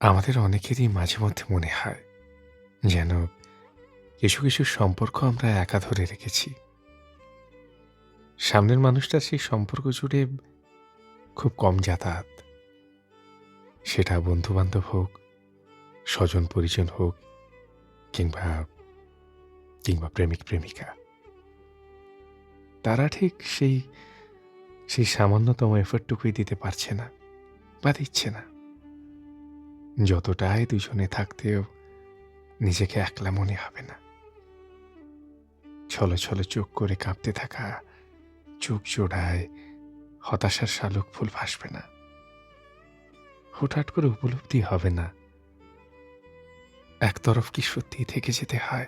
আমাদের অনেকেরই মাঝে মধ্যে মনে হয় যেন কিছু কিছু সম্পর্ক আমরা একা ধরে রেখেছি। সামনের মানুষটার সেই সম্পর্ক জুড়ে খুব কম যাতায়াত। সেটা বন্ধু-বান্ধব হোক, স্বজন-পরিজন হোক কিংবা কিংবা প্রেমিক-প্রেমিকা। তারা ঠিক সেই সামান্যতম এফর্টটুকুই দিতে পারছে না বা দিচ্ছে না। যতটাই দুজনে থাকতেও নিজেকে একলা মনে হবে না। ছলো ছলো চোখ করে কাঁপতে থাকা চোখ জোড়ায় হতাশার শালুক ফুল ভাসবে না। হুটহাট করে উপলব্ধি হবে না একতরফ কি সত্যিই থেকে যেতে হয়।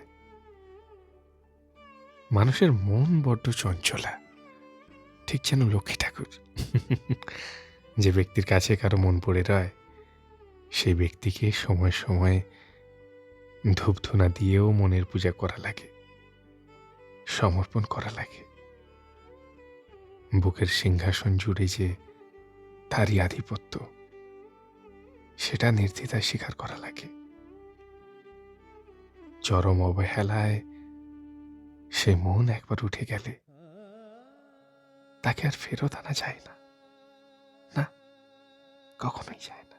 মানুষের মন বড্ড চঞ্চলা, ঠিক যেন লক্ষ্মী ঠাকুর। যে ব্যক্তির কাছে কারো মন পড়ে রয়, সেই ব্যক্তিকে সময় সময় ধূপধুনা দিয়েও মনের পূজা করা লাগে, সমর্পণ করা লাগে। বুকের সিংহাসন জুড়ে যে তারই আধিপত্য, সেটা নির্দ্বিধায় স্বীকার করা লাগে। চরম অবহেলায় সে মন একবার উঠে গেলে তাকে আর ফেরত আনা যায় না। না, কখনোই যায় না।